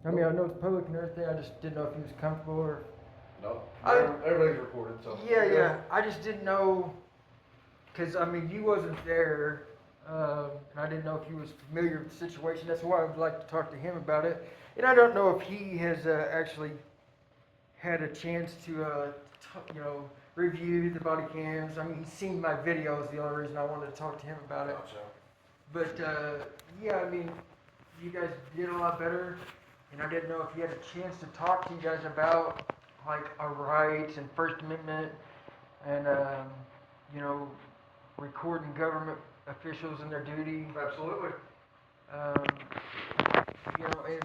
I mean, I know it's public and everything. I just didn't know if he was comfortable or. No, I- everything's recorded, so. Yeah. I just didn't know, because I mean, you wasn't there, and I didn't know if he was familiar with the situation. That's why I would like to talk to him about it. And I don't know if he has actually had a chance to, review the body cams. I mean, he's seen my videos. The only reason I wanted to talk to him about it. Gotcha. But yeah, I mean, you guys did a lot better, and I didn't know if you had a chance to talk to you guys about like our rights and First Amendment, and recording government officials and their duty. Absolutely. Um, and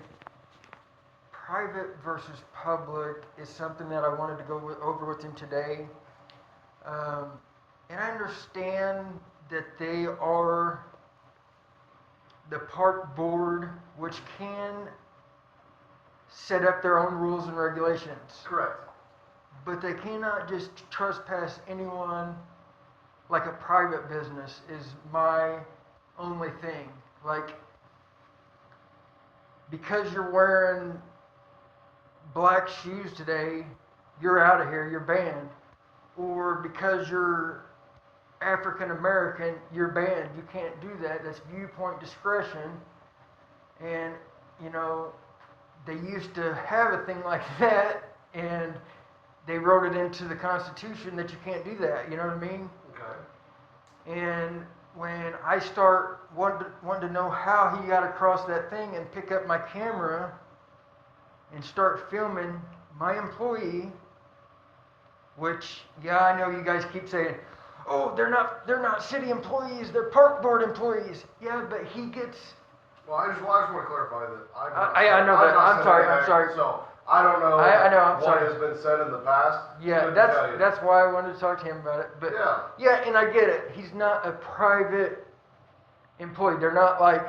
private versus public is something that I wanted to go over with him today. And I understand that they are the park board, which can set up their own rules and regulations. Correct. But they cannot just trespass anyone like a private business is my only thing. Like, because you're wearing black shoes today, you're out of here, you're banned. Or because you're African American, you're banned. You can't do that. That's viewpoint discretion. And, they used to have a thing like that, and they wrote it into the Constitution that you can't do that. You know what I mean? Okay. And when I start wanting to know how he got across that thing and pick up my camera and start filming my employee, which, yeah, I know you guys keep saying, oh, they're not city employees, they're park board employees. Yeah, but he gets. Well, I just want to clarify that I know that. I'm sorry. So I don't know. I know. I'm what sorry. has been said in the past. Yeah, Couldn't tell you. that's why I wanted to talk to him about it. But yeah, and I get it. He's not a private employee. They're not like,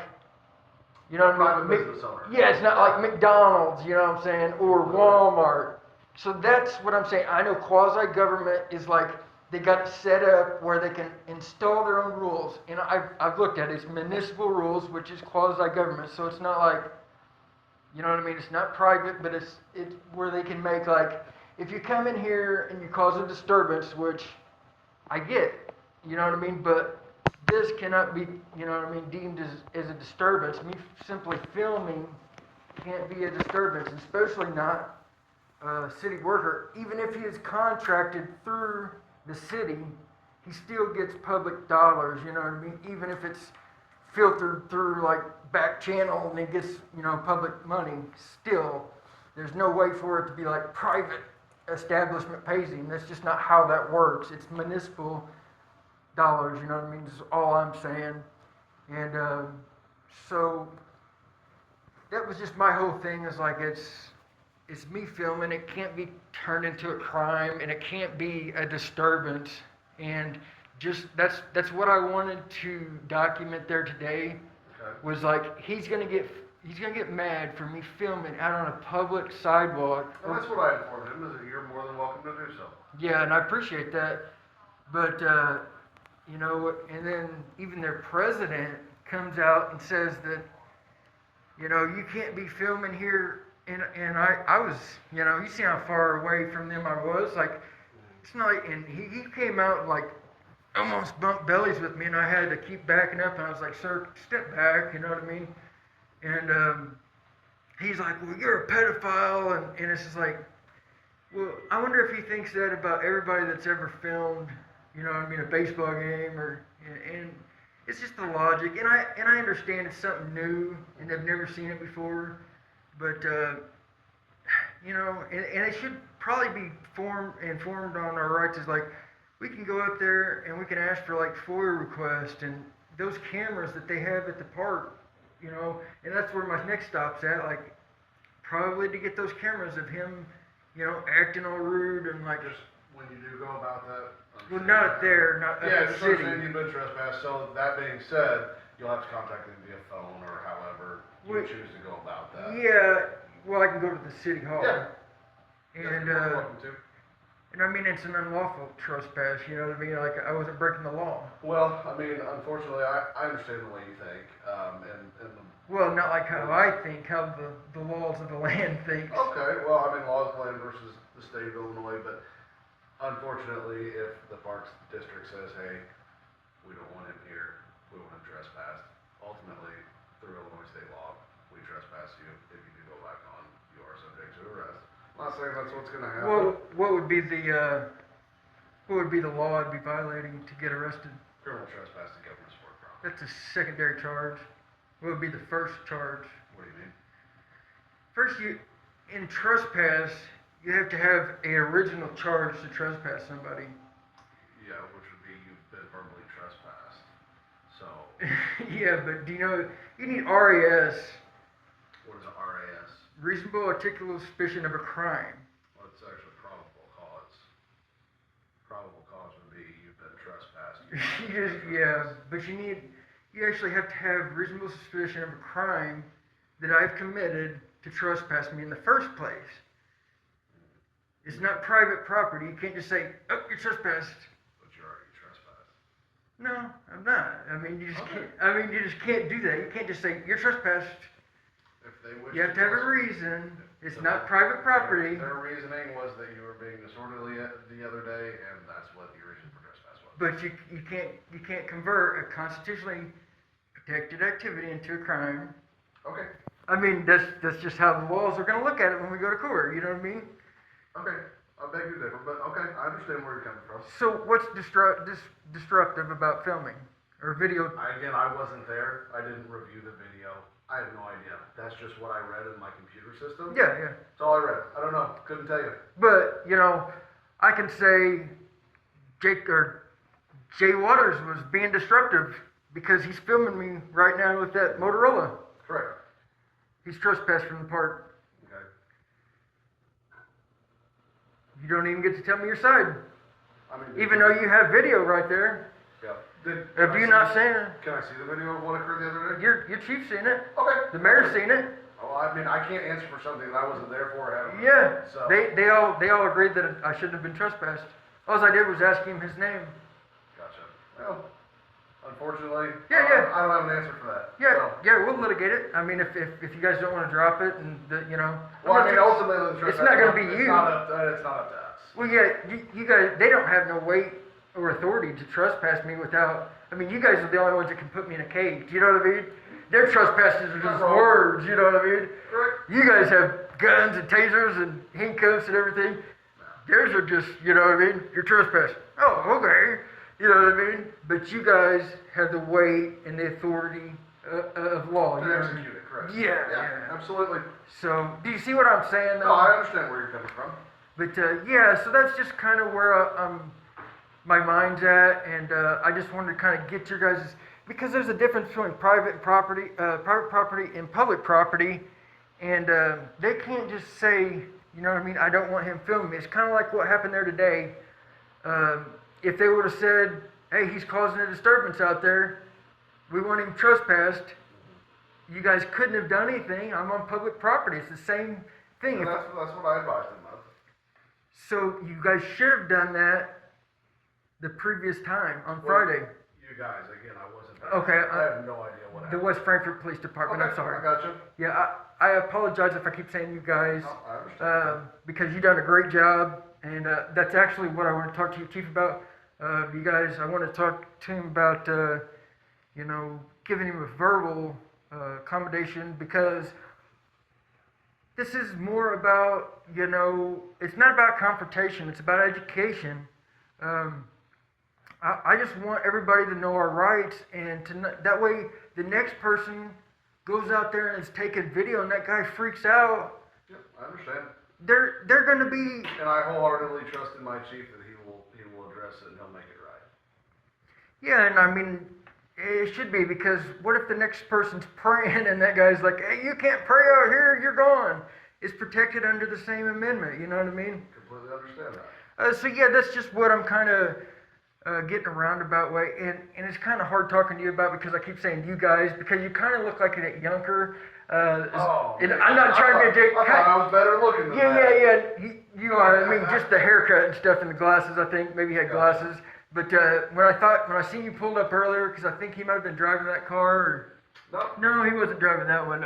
you know what I mean? Private business owner. Yeah, it's not like McDonald's, you know what I'm saying, or Walmart. So that's what I'm saying. I know quasi-government is like they got it set up where they can install their own rules. And I've looked at it. It's municipal rules, which is quasi-government. So it's not like, you know what I mean? It's not private, but it's where they can make like, if you come in here and you cause a disturbance, which I get, you know what I mean? But this cannot be, you know what I mean, deemed as a disturbance. Me simply filming can't be a disturbance, especially not a city worker. Even if he is contracted through the city, he still gets public dollars, you know what I mean? Even if it's filtered through like back channel and he gets, public money, still, there's no way for it to be like private establishment pays him. That's just not how that works. It's municipal dollars, you know what I mean? Is all I'm saying. And so that was just my whole thing, is like it's me filming. It can't be turned into a crime, and it can't be a disturbance. And just that's what I wanted to document there today. Okay. Was like he's gonna get mad for me filming out on a public sidewalk. And that's what I informed him, is that you're more than welcome to do so. Yeah, and I appreciate that. But and then even their president comes out and says that, you can't be filming here. And I was, you see how far away from them I was. Like, it's not like, and he came out and like almost bumped bellies with me, and I had to keep backing up. And I was like, sir, step back, you know what I mean? And he's like, well, you're a pedophile. And it's just like, well, I wonder if he thinks that about everybody that's ever filmed, a baseball game and it's just the logic. And I understand it's something new and they've never seen it before. But, and it should probably be informed on our rights. Is like, we can go up there and we can ask for like FOIA requests and those cameras that they have at the park, and that's where my next stop's at, like, probably to get those cameras of him, acting all rude and like. Just when you do go about that. Well, not there, not yeah, at the just city. understand you've been trespassed. So that being said, you'll have to contact them via phone or however you choose to go about that. Yeah, well, I can go to the city hall. Yeah. And you're welcome to. and I mean, it's an unlawful trespass. You know what I mean? Like, I wasn't breaking the law. Well, I mean, unfortunately, I understand the way you think, and Well, not like how I think, how the laws of the land thinks. Okay, well, I mean, laws of land versus the state of Illinois, but unfortunately, if the Parks District says, hey, we don't want him here, we want him trespassed, ultimately, through Illinois state law, we trespass you. If you do go back on, you are subject to arrest. I'm not saying that's what's gonna happen. Well, what would be the law I'd be violating to get arrested? Criminal trespass to government support property. That's a secondary charge. What would be the first charge? What do you mean? First, in trespass, you have to have a original charge to trespass somebody. Yeah, which would be you've been verbally trespassed. So, Yeah, but do you know, you need RAS, what is an RAS? reasonable articulable suspicion of a crime. Well, it's actually probable cause. Probable cause would be you've been trespassed. But you actually have to have reasonable suspicion of a crime that I've committed to trespass me in the first place. It's not private property. You can't just say, oh, you're trespassed. But you're already trespassed. No, I'm not. I mean, you just Okay. can't do that. You can't just say, you're trespassed. If they wish You have to have a reason. It's not private property. Their reasoning was that you were being disorderly the other day, and that's what the reason for trespass was. But you can't convert a constitutionally protected activity into a crime. Okay. I mean, that's just how the laws are going to look at it when we go to court. You know what I mean? Okay. I beg to differ, but okay, I understand where you're coming from. So what's disruptive about filming or video? I wasn't there. I didn't review the video. I have no idea. That's just what I read in my computer system. Yeah. That's all I read. I don't know. Couldn't tell you. But I can say Jay Waters was being disruptive because he's filming me right now with that Motorola. Correct. He's trespassed from the park. Okay. You don't even get to tell me your side, I mean, even though you have video right there. Yeah. Have you not seen it? Can I see the video of what occurred the other day? Your chief's seen it. Okay. The mayor's seen it. Well, I mean, I can't answer for something that I wasn't there for or had of Yeah. So. They all agreed that I shouldn't have been trespassed. All I did was ask him his name. Gotcha. Well, unfortunately, Yeah. I don't have an answer for that. Yeah, So. yeah, we'll litigate it. I mean, if you guys don't want to drop it, and Well, I mean, ultimately, the it's not going to be you. It's not up to us. Well, yeah, you guys, they don't have no weight or authority to trespass me without. I mean, you guys are the only ones that can put me in a cage. You know what I mean? Their trespasses are just words. You know what I mean? Correct. You guys have guns and tasers and handcuffs and everything. Theirs are just, you know what I mean? You're trespassing. Oh, okay. You know what I mean? But you guys have the weight and the authority of law. To You know what I mean? execute it, correct. Yeah. Absolutely. So, do you see what I'm saying, though? No, I understand where you're coming from. But so that's just kind of where my mind's at, and I just wanted to kind of get your guys' because there's a difference between private property and public property, and they can't just say, you know what I mean, I don't want him filming me. It's kind of like what happened there today. If they would have said, hey, he's causing a disturbance out there, we want him trespassed, you guys couldn't have done anything. I'm on public property. It's the same thing. That's what I advised them of. So you guys should have done that the previous time on Friday. You guys, again, I wasn't there. Okay, I have no idea what happened. The West Frankfort Police Department. Okay, I'm sorry. I got you. Yeah, I apologize if I keep saying you guys, No, I understand. because you've done a great job, and that's actually what I want to talk to you, Chief, about. You guys, I want to talk to him about, giving him a verbal accommodation, because this is more about, it's not about confrontation, it's about education. I just want everybody to know our rights, and that way the next person goes out there and is taking video and that guy freaks out. Yep, I understand. They're going to be. And I wholeheartedly trust in my chief that he will address it and he'll make it right. Yeah, and I mean, it should be, because what if the next person's praying and that guy's like, hey, you can't pray out here, you're gone. It's protected under the same amendment, you know what I mean? Completely understand that. So yeah, that's just what I'm kind of getting a roundabout way, and it's kind of hard talking to you about, because I keep saying you guys, because you kind of look like a Yunker. And I'm not trying to be. I thought I was better looking than that. Yeah. You are. I mean, just the haircut and stuff, and the glasses. I think maybe he had glasses. But when I seen you pulled up earlier, because I think he might have been driving that car. Nope. No, he wasn't driving that one.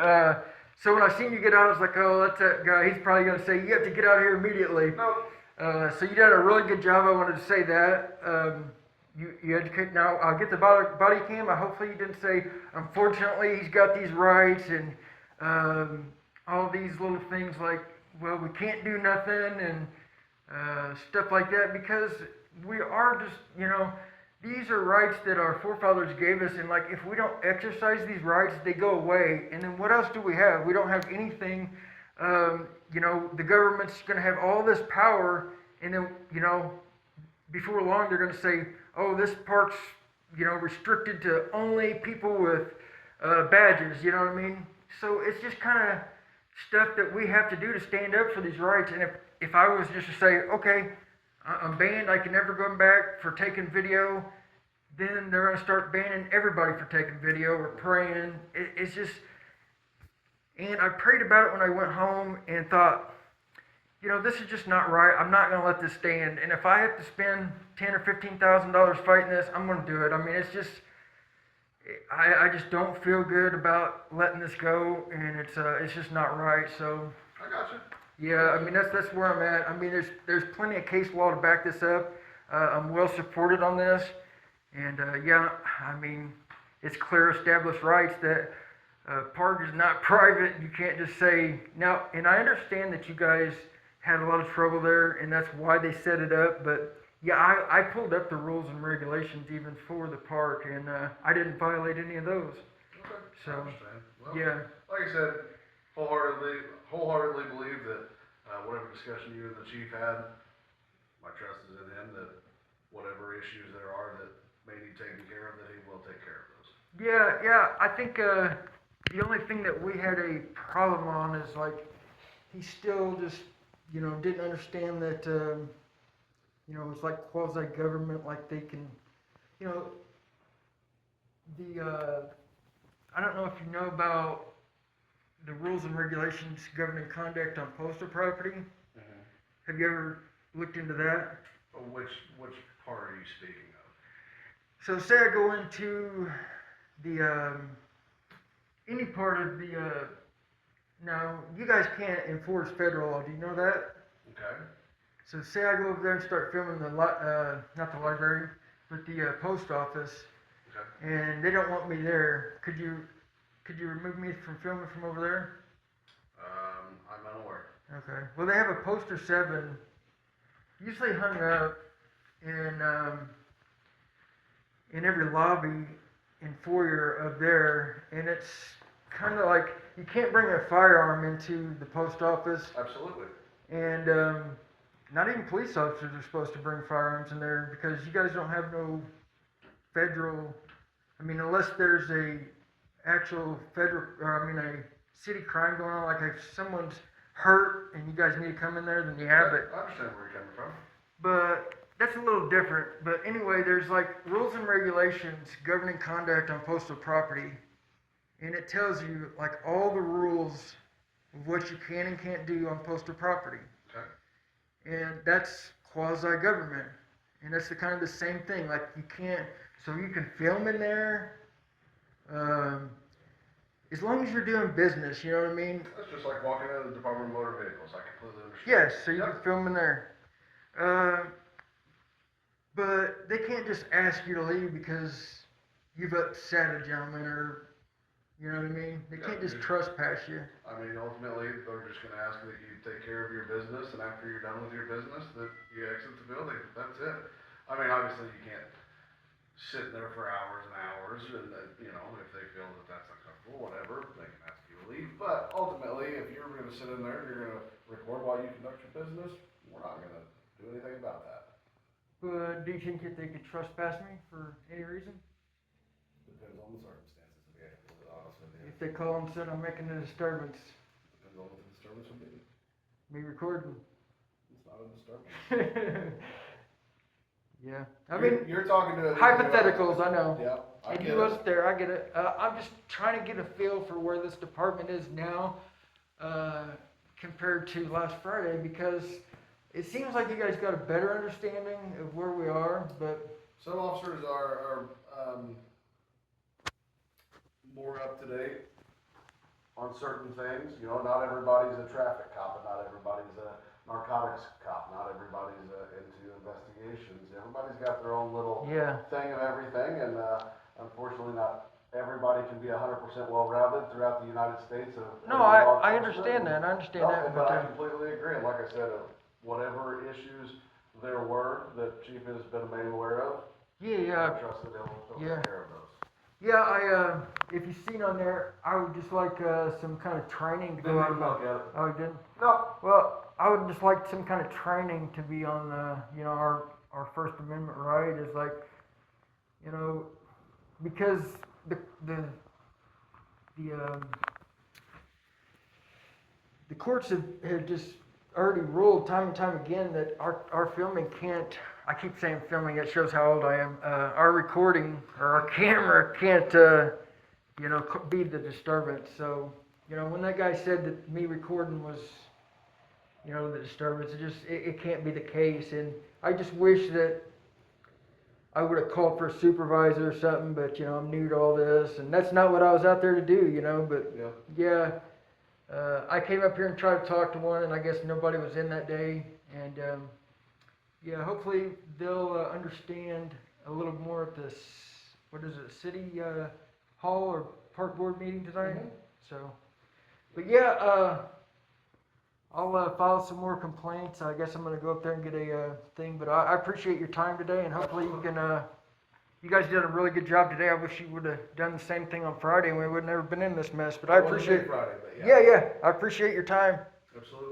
So when I seen you get out, I was like, oh, that's that guy. He's probably gonna say you have to get out of here immediately. Nope. So you did a really good job. I wanted to say that. You educate now. I'll get the body cam. Hopefully you didn't say. Unfortunately, he's got these rights and all these little things like, well, we can't do nothing and stuff like that because we are just, these are rights that our forefathers gave us, and like if we don't exercise these rights, they go away. And then what else do we have? We don't have anything. The government's going to have all this power, and then before long they're going to say, oh, this park's restricted to only people with badges. You know what I mean? So it's just kind of stuff that we have to do to stand up for these rights. And if I was just to say, okay, I'm banned, I can never go back for taking video, then they're going to start banning everybody for taking video or praying. It's just, and I prayed about it when I went home and thought, this is just not right. I'm not going to let this stand. And if I have to spend $10,000 or $15,000 fighting this, I'm going to do it. I mean, it's just, I just don't feel good about letting this go, and it's just not right. So I got you. yeah, I mean that's where I'm at. I mean there's plenty of case law to back this up. I'm well supported on this, and I mean it's clear established rights that park is not private. You can't just say now. And I understand that you guys had a lot of trouble there, and that's why they set it up. But yeah, I pulled up the rules and regulations even for the park, and I didn't violate any of those. Okay. So I understand. Well, yeah. like I said, wholeheartedly believe that whatever discussion you and the chief had, my trust is in him that whatever issues there are that may need taken care of, that he will take care of those. Yeah, I think the only thing that we had a problem on is like he still just didn't understand that it's like quasi-government, like they can I don't know if you know about the rules and regulations governing conduct on postal property. Mm-hmm. Have you ever looked into that? Which part are you speaking of? So say I go into the any part of the now you guys can't enforce federal law. Do you know that? Okay. So say I go over there and start filming the not the library, but the post office, Okay. and they don't want me there. Could you remove me from filming from over there? I'm unaware. Okay. Well, they have a poster 7, usually hung up in every lobby and foyer of there, and it's kind of like you can't bring a firearm into the post office, Absolutely. and not even police officers are supposed to bring firearms in there because you guys don't have no federal. I mean, unless there's a actual a city crime going on, like if someone's hurt and you guys need to come in there, then you have it. I understand where you're coming from. But that's a little different. But anyway, there's like rules and regulations governing conduct on postal property, and it tells you like all the rules of what you can and can't do on postal property. Okay. And that's quasi-government, and that's the kind of the same thing. Like you can't, so you can film in there. As long as you're doing business, you know what I mean? That's just like walking out of the Department of Motor Vehicles. I completely understand. Yes, so you Yep. can film in there. But they can't just ask you to leave because you've upset a gentleman or, you know what I mean? They can't just trespass you. I mean, ultimately, they're just going to ask that you take care of your business, and after you're done with your business, that you exit the building. That's it. I mean, obviously, you can't sit there for hours and hours, and if they feel that that's uncomfortable, whatever, they can ask you to leave. But ultimately, if you're going to sit in there and you're going to record while you conduct your business, we're not going to do anything about that. But do you think that they could trespass me for any reason? Depends on the circumstances, to be able to be honest with you. If they call and said I'm making a disturbance, Depends on what the disturbance would be. me recording. It's not a disturbance. Yeah, I mean, you're talking to hypotheticals, I know. Yeah, I And get you it. wasn't there, I get it. I'm just trying to get a feel for where this department is now compared to last Friday, because it seems like you guys got a better understanding of where we are, but Some officers are more up to date on certain things. You know, not everybody's a traffic cop, and not everybody's a narcotics cop. Not everybody's into investigations. Everybody's got their own little Yeah. thing of everything, and unfortunately, not everybody can be 100% well-rounded throughout the United States. No, I understand that. I understand that. But I completely agree. And like I said, whatever issues there were that Chief has been made aware of, I trust that he'll take care of those. Yeah, if you've seen on there, I would just like some kind of training to go out about. Oh, you didn't? No. Well, I would just like some kind of training to be on, you know, our First Amendment right is like, you know, because the courts have just already ruled time and time again that our filming can't. I keep saying filming, it shows how old I am. Our recording or our camera can't, you know, be the disturbance. So, you know, when that guy said that me recording was, you know, the disturbance, it can't be the case. And I just wish that I would have called for a supervisor or something, but, you know, I'm new to all this, and that's not what I was out there to do, you know, but, yeah. I came up here and tried to talk to one, and I guess nobody was in that day, and, yeah, hopefully they'll understand a little more at this, what is it, city hall or park board meeting tonight? Mhm. So, but yeah, I'll file some more complaints. I guess I'm gonna go up there and get a thing, but I appreciate your time today, and hopefully you can, you guys did a really good job today. I wish you would have done the same thing on Friday, and we would have never been in this mess, but I appreciate, Friday, but yeah, I appreciate your time. Absolutely.